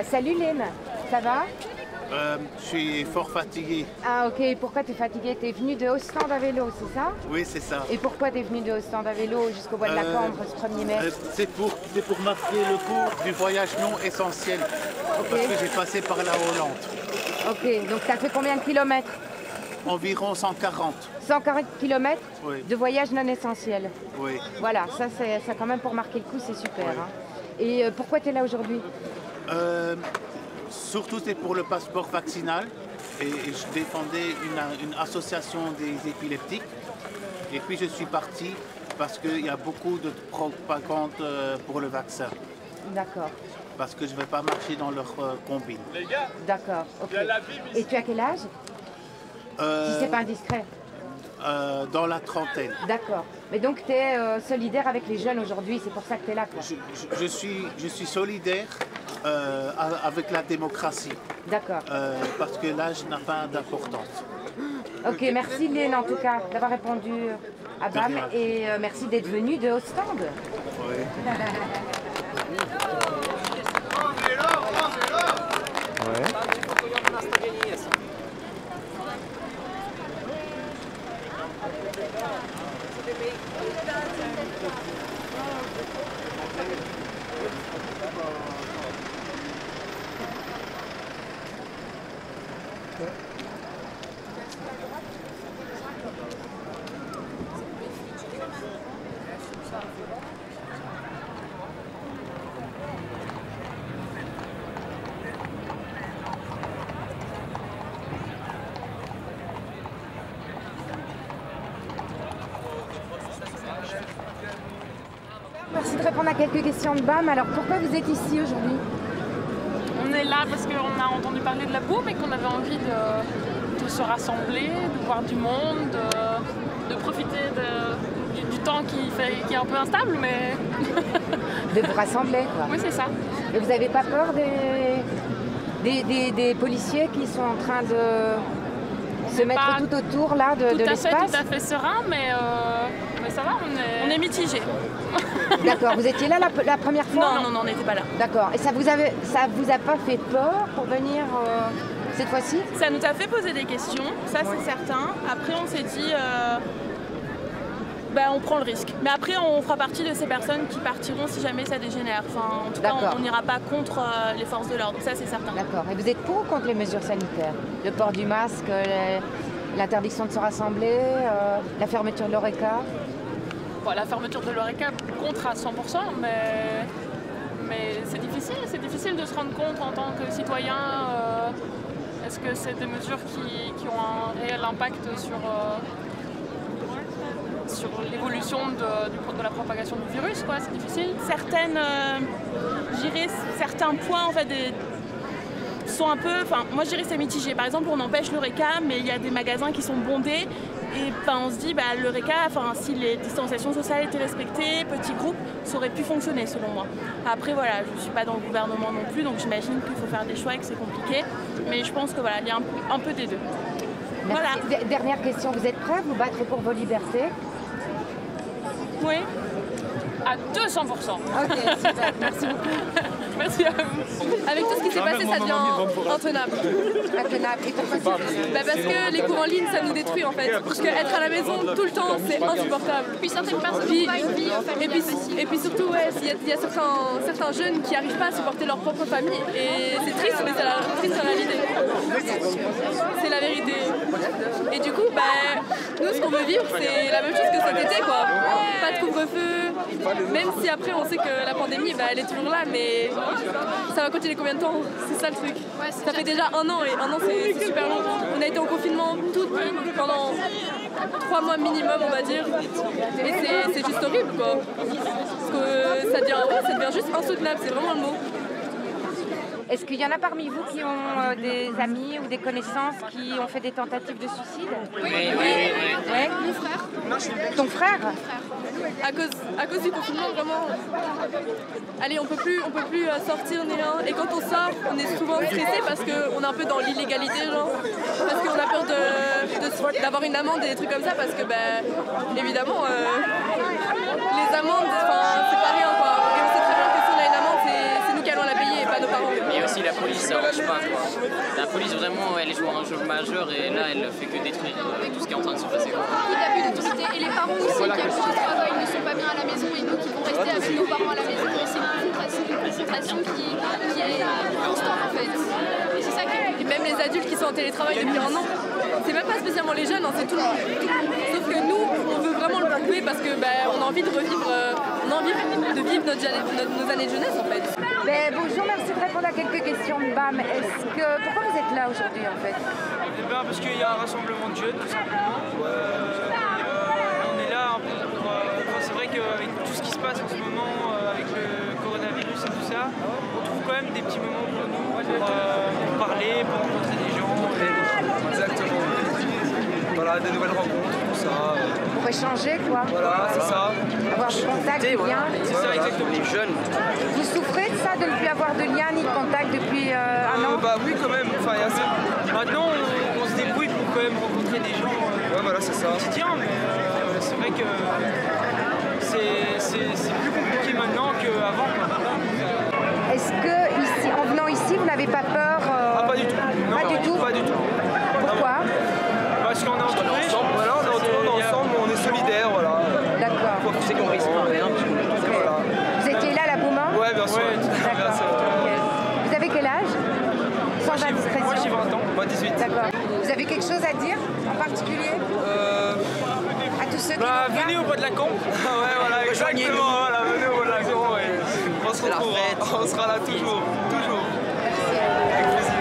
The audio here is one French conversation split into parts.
Salut Lynn, ça va? Je suis fort fatigué. Ah ok, pourquoi tu es fatigué? Tu es venu de Ostende à vélo, c'est ça? Oui, c'est ça. Et pourquoi tu es venu de Ostende à vélo jusqu'au bois de la Cambre ce 1er mai? C'est pour marquer le cours du voyage non essentiel. Okay. Parce que j'ai passé par la Hollande. Ok, donc tu as fait combien de kilomètres? Environ 140. 140 kilomètres Oui. de voyage non essentiel. Oui. Voilà, ça quand même pour marquer le coup, c'est super. Oui. Hein. Et pourquoi tu es là aujourd'hui? Surtout c'est pour le passeport vaccinal. Et je défendais une association des épileptiques. Et puis je suis parti parce qu'il y a beaucoup de propagande pour le vaccin. D'accord. Parce que je ne vais pas marcher dans leur combine. D'accord, ok. Et tu as quel âge? Si c'est pas indiscret. Dans la trentaine. D'accord. Mais donc tu es solidaire avec les jeunes aujourd'hui, c'est pour ça que tu es là, quoi. Je suis solidaire avec la démocratie. D'accord. Parce que l'âge n'a pas d'importance. Ok, merci Lynn en tout cas d'avoir répondu à BAM et merci d'être venu de Ostende. Oui. Merci de répondre à quelques questions de BAM. Alors pourquoi vous êtes ici aujourd'hui? On est là parce qu'on a entendu parler de la boum et qu'on avait envie de se rassembler, de voir du monde, de profiter du temps qui est un peu instable, mais... De vous rassembler, quoi. Oui, c'est ça. Et vous n'avez pas peur des policiers qui sont en train de se mettre tout autour là, de l'espace? Tout à fait serein, mais ça va, on est mitigés. D'accord, vous étiez là la première fois? Non, on n'était pas là. D'accord, et ça vous a pas fait peur pour venir cette fois-ci? Ça nous a fait poser des questions, ça c'est certain. Après on s'est dit, on prend le risque. Mais après on fera partie de ces personnes qui partiront si jamais ça dégénère. Enfin, en tout cas on n'ira pas contre les forces de l'ordre, ça c'est certain. D'accord, et vous êtes pour ou contre les mesures sanitaires? Le port du masque, l'interdiction de se rassembler, la fermeture de l'Horeca? Bon, la fermeture de l'Horeca contre à 100%, mais c'est difficile de se rendre compte en tant que citoyen. Est-ce que c'est des mesures qui ont un réel impact sur l'évolution de la propagation du virus, quoi? C'est difficile. Certains points en fait, sont un peu... moi je dirais que c'est mitigé. Par exemple, on empêche l'Horeca, mais il y a des magasins qui sont bondés. Et on se dit, l'Horeca, si les distanciations sociales étaient respectées, petits groupes, ça aurait pu fonctionner selon moi. Après, voilà, je ne suis pas dans le gouvernement non plus, donc j'imagine qu'il faut faire des choix et que c'est compliqué. Mais je pense que voilà, il y a un peu des deux. Merci. Voilà. Dernière question, vous êtes prêts à vous battre pour vos libertés? Oui, à 200%. Ok, super, merci beaucoup. Merci à vous. Avec tout ce qui s'est passé, ça devient intenable. Et pourquoi Parce que les cours en ligne, ça nous détruit en fait. Parce qu'être à la maison tout le temps, c'est insupportable. Puis certaines personnes et puis surtout, il y a certains jeunes qui n'arrivent pas à supporter leur propre famille. Et c'est triste, mais c'est la triste réalité. C'est la vérité. Et du coup, nous, ce qu'on veut vivre, c'est la même chose que cet été, quoi. Pas de couvre-feu. Même si après, on sait que la pandémie, elle est toujours là, mais ça va continuer combien de temps? C'est ça le truc. Ça fait déjà 1 an, et 1 an, c'est super long. On a été en confinement pendant 3 mois minimum, on va dire. Et c'est juste horrible, quoi. Parce que ça devient juste insoutenable, c'est vraiment le mot. Est-ce qu'il y en a parmi vous qui ont des amis ou des connaissances qui ont fait des tentatives de suicide? Oui. Ouais. Mon frère. Ton frère? Ah à cause du confinement, vraiment, allez, on peut plus sortir ni rien. Et quand on sort, on est souvent stressé parce qu'on est un peu dans l'illégalité, genre, parce qu'on a peur d'avoir une amende et des trucs comme ça, parce que, évidemment, les amendes, c'est pas rien, quoi. Et on sait très bien que si on a une amende, c'est nous qui allons la payer et pas nos parents. Et aussi la police, ça arrange pas, quoi. La police, vraiment, elle joue un jeu majeur et là, elle fait que détruire tout ce qui est en train de se passer. Beaucoup d'abus d'autorité et les parents aussi qui, à 2 à 3 ans, ils ne sont pas bien à la maison et nous qui vont rester avec nos parents à la maison. C'est une concentration qui est constante en fait. Et c'est ça qui est... Et même les adultes qui sont en télétravail depuis 1 an, c'est même pas spécialement les jeunes, hein, c'est tout le monde. Sauf que nous, on veut vraiment le prouver parce que on a envie de revivre, vivre nos années de jeunesse en fait. Bonjour, merci de répondre à quelques questions. Bam, pourquoi vous êtes là aujourd'hui en fait? Parce qu'il y a un rassemblement de jeunes tout simplement. On est là un peu pour... c'est vrai qu'avec tout ce qui se passe en ce moment, avec le coronavirus et tout ça, on trouve quand même des petits moments pour nous, pour parler, pour rencontrer des gens. Exactement. Voilà, des nouvelles rencontres, tout ça. Pour échanger quoi. Voilà, c'est ça. Avoir du contact, du lien. C'est ça, exactement. Les jeunes. Vous souffrez de ça, de ne plus avoir de lien ni de contact depuis 1 an? Oui, quand même. Enfin, Maintenant, on se débrouille pour quand même rencontrer des gens ouais, voilà, c'est ça. au quotidien, mais c'est vrai que c'est plus compliqué maintenant qu'avant. Est-ce que, ici, en venant ici, vous n'avez pas peur Pas du tout. Non, pas du tout? Pas du tout. Pourquoi? Parce qu'on est entouré. Voilà, on est entouré ensemble, on est solidaires, voilà. D'accord. Tu sais qu'on risque rien. Okay. Voilà. Vous étiez là à la Bouma? Ouais, bien sûr. D'accord. Okay. Vous avez quel âge? Sans indiscrétion. Moi j'ai 20 ans. Moi 18. D'accord. Vous avez quelque chose à dire en particulier à tous ceux qui nous regardent? Venez au bois de la Combe. Ouais, voilà, exactement. Voilà, venez au bois de la Combe et on se retrouvera. On sera là toujours. Toujours. Avec plaisir.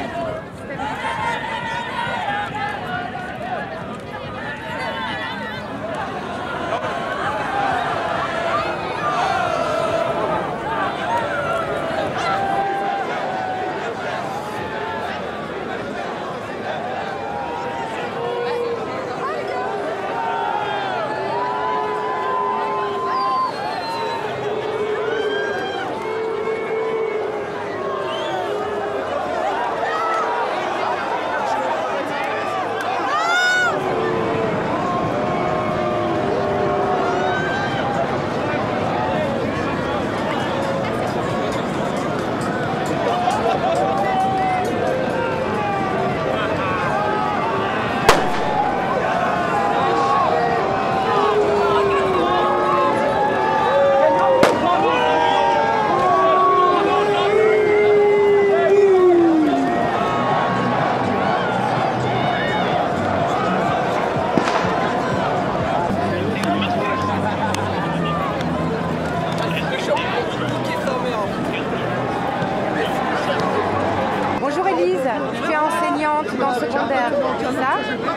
Tu es enseignante dans le secondaire, c'est ça?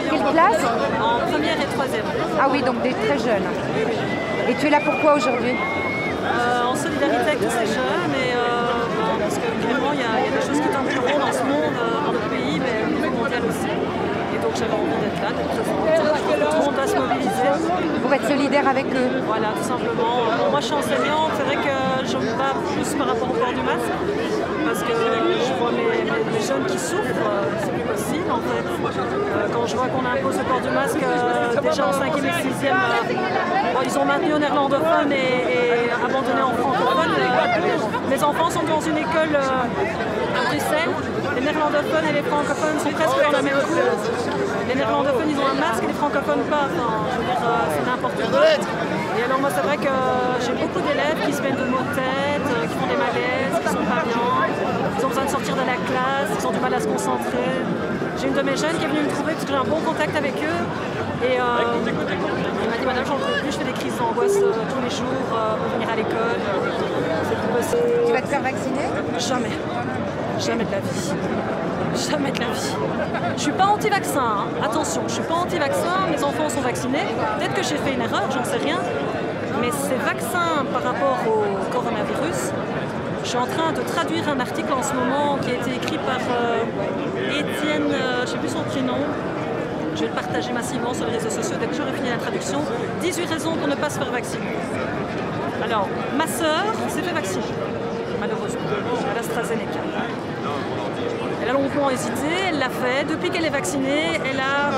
Quelle classe? En 1re et 3e. Ah oui, donc des très jeunes. Et tu es là pourquoi aujourd'hui? En solidarité avec tous ces jeunes et parce que vraiment il y a des choses qui t'entourent dans ce monde, dans notre pays, mais au niveau mondial aussi. Et donc j'avais envie d'être là, d'être présente. Tout le monde doit se mobiliser. Pour être solidaire avec eux. Voilà, tout simplement. Moi je suis enseignante, c'est vrai que je me bats plus par rapport au port du masque. Parce que je vois mes jeunes qui souffrent, c'est plus possible en fait. Quand je vois qu'on impose le port du masque déjà en 5e et 6e, ils ont maintenu au néerlandophone et abandonné en francophone. Mes enfants sont dans une école à Bruxelles. Les néerlandophones et les francophones sont presque dans la même cour. Les néerlandophones ils ont un masque et les francophones pas. Enfin, je veux dire, c'est n'importe quoi. Et alors moi c'est vrai que j'ai beaucoup d'élèves qui se mettent de maux de tête, qui font des malaises, qui sont pas bien. Ils ont besoin de sortir de la classe, ils ont du mal à se concentrer. J'ai une de mes jeunes qui est venue me trouver parce que j'ai un bon contact avec eux. Et il m'a dit madame j'en peux plus, je fais des crises d'angoisse tous les jours pour venir à l'école. C'est plus possible. Tu vas te faire vacciner? Jamais. Jamais de la vie. Jamais de la vie. Je suis pas anti-vaccin, hein. Attention, je suis pas anti-vaccin, mes enfants sont vaccinés. Peut-être que j'ai fait une erreur, j'en sais rien. Mais ces vaccins par rapport au coronavirus, je suis en train de traduire un article en ce moment qui a été écrit par Étienne, je ne sais plus son prénom, Je vais le partager massivement sur les réseaux sociaux dès que j'aurai fini la traduction. 18 raisons pour ne pas se faire vacciner. Alors, ma sœur s'est fait vacciner, malheureusement, à l'AstraZeneca. Elle a longtemps hésité, elle l'a fait. Depuis qu'elle est vaccinée, elle a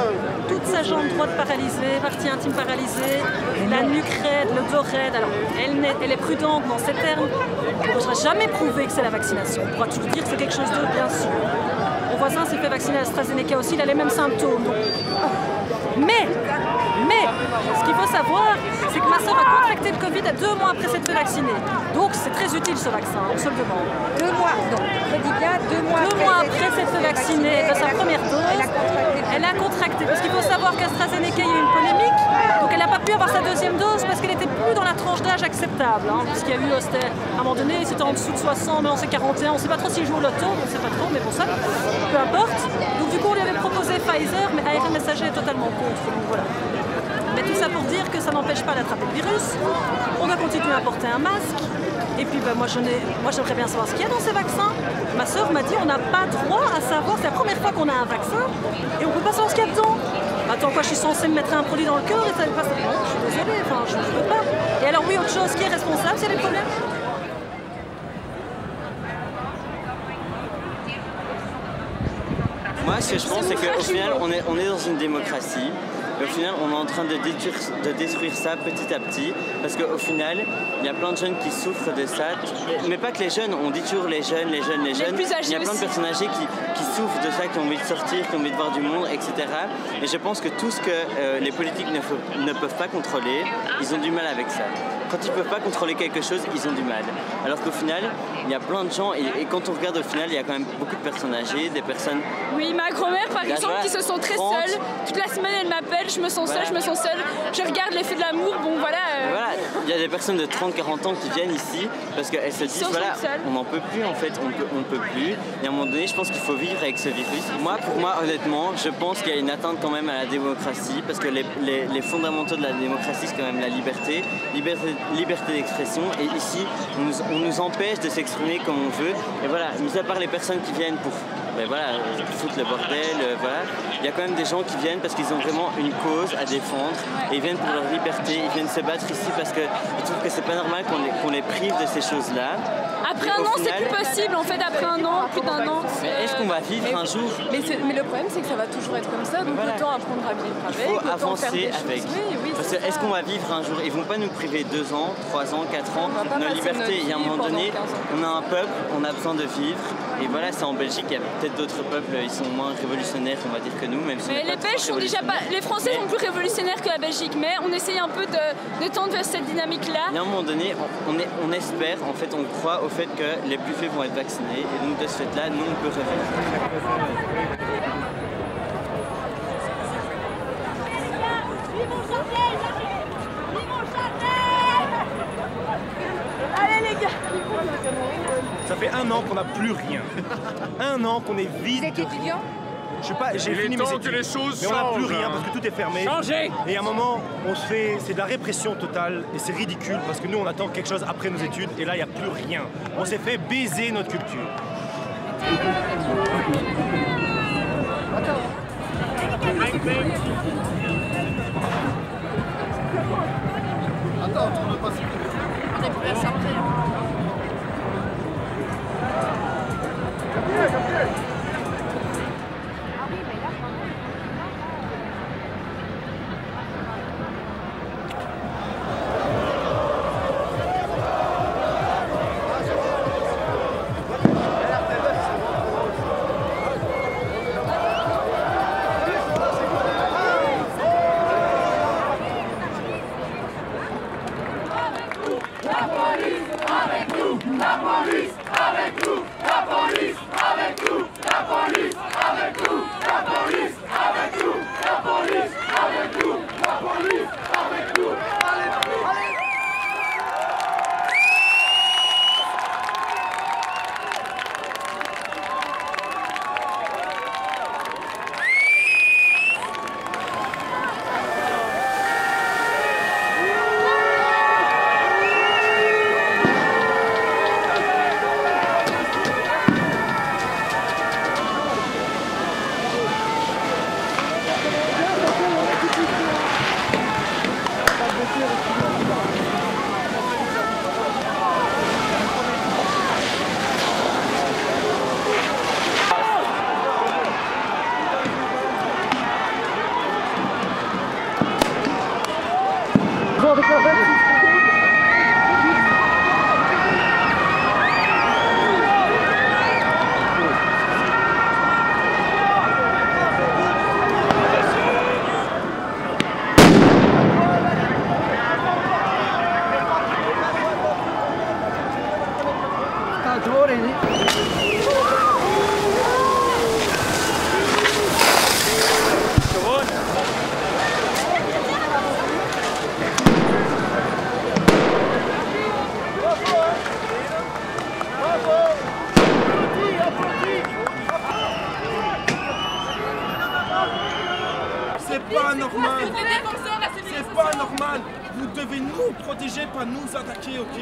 toute sa jambe droite paralysée, partie intime paralysée, la nuque raide, le dos raide. Alors, elle est prudente dans ces termes. On ne pourra jamais prouver que c'est la vaccination. On pourra toujours dire que c'est quelque chose d'autre, bien sûr. Mon voisin s'est fait vacciner à l'AstraZeneca aussi, il a les mêmes symptômes. Donc... Mais, ce qu'il faut savoir, c'est que ma soeur a contracté le Covid 2 mois après s'être fait vacciner. Donc c'est très utile ce vaccin, on se le demande. 2 mois, donc je dis bien 2 mois après s'être fait vacciner de sa première dose, elle a contracté. Parce qu'il faut savoir qu'AstraZeneca, il y a eu une polémique, donc elle n'a pas pu avoir sa deuxième dose parce qu'elle n'était plus dans la tranche d'âge acceptable. Parce qu'il y a eu, à un moment donné, c'était en dessous de 60, mais on sait 41, on ne sait pas trop s'il joue au loto, on ne sait pas trop, mais bon ça, peu importe. Donc du coup, on lui avait proposé Pfizer, mais ARN Messager est totalement contre. Donc voilà. Mais tout ça pour dire que ça n'empêche pas d'attraper le virus. On doit continuer à porter un masque. Et puis moi j'aimerais bien savoir ce qu'il y a dans ces vaccins. Ma soeur m'a dit on n'a pas droit à savoir, c'est la première fois qu'on a un vaccin et on ne peut pas savoir ce qu'il y a dedans. Attends quoi, je suis censée me mettre un produit dans le cœur et ça ne passe pas. Non, je suis désolée, enfin je ne peux pas. Et alors oui, autre chose, qui est responsable s'il y a des problèmes? Moi ce que je pense c'est qu'au final on est dans une démocratie. Et au final, on est en train de détruire ça petit à petit, parce qu'au final, il y a plein de jeunes qui souffrent de ça, mais pas que les jeunes, on dit toujours les jeunes. Il y a plein de personnes âgées qui souffrent de ça, qui ont envie de sortir, qui ont envie de voir du monde, etc. Et je pense que tout ce que les politiques ne peuvent pas contrôler, ils ont du mal avec ça. Quand ils ne peuvent pas contrôler quelque chose, ils ont du mal. Alors qu'au final, il y a plein de gens, et quand on regarde au final, il y a quand même beaucoup de personnes âgées, des personnes... Oui, ma grand-mère par exemple, qui se sent très seule. Toute la semaine, elle m'appelle, je me sens seule, je regarde l'effet de l'amour, bon voilà. Voilà, il y a des personnes de 30-40 ans qui viennent ici, parce qu'elles se disent, voilà, on n'en peut plus en fait, on ne peut plus. Et à un moment donné, je pense qu'il faut vivre avec ce virus. Pour moi, honnêtement, je pense qu'il y a une atteinte quand même à la démocratie, parce que les fondamentaux de la démocratie, c'est quand même la liberté d'expression, et ici on nous empêche de s'exprimer comme on veut, et voilà, mis à part les personnes qui viennent pour foutre le bordel, voilà, il y a quand même des gens qui viennent parce qu'ils ont vraiment une cause à défendre, et ils viennent pour leur liberté, ils viennent se battre ici parce qu'ils trouvent que c'est pas normal qu'on les prive de ces choses-là. Après un an, c'est plus possible en fait, après un an, plus d'un an. Mais est-ce qu'on va vivre un jour? Mais le problème, c'est que ça va toujours être comme ça, donc autant apprendre à vivre avec, il faut avancer avec. Oui, parce que est-ce qu'on va vivre un jour? Ils vont pas nous priver 2 ans, 3 ans, 4 ans de nos libertés. Il y a un moment donné, on a un peuple, on a besoin de vivre. Et voilà, c'est en Belgique, il y a peut-être d'autres peuples, ils sont moins révolutionnaires, on va dire, que nous, même si mais les Belges sont déjà pas... Les Français sont plus révolutionnaires que la Belgique, mais on essaye un peu de tendre vers cette dynamique-là. Et à un moment donné, on espère, en fait, on croit au fait que les plus faibles vont être vaccinés, et donc de ce fait-là, nous, on peut rêver. Allez les gars! Ça fait 1 an qu'on n'a plus rien. 1 an qu'on est vide. Vous êtes étudiant? Je sais pas, j'ai fini mes études, les choses mais on n'a plus changent, rien parce que tout est fermé. Changez! Et à un moment, c'est de la répression totale et c'est ridicule parce que nous on attend quelque chose après nos études et là il n'y a plus rien. On s'est fait baiser notre culture. Attends, tourne pas si vite. On est plus à ça après. C'est pas normal. C'est pas normal. Vous devez nous protéger, pas nous attaquer, ok?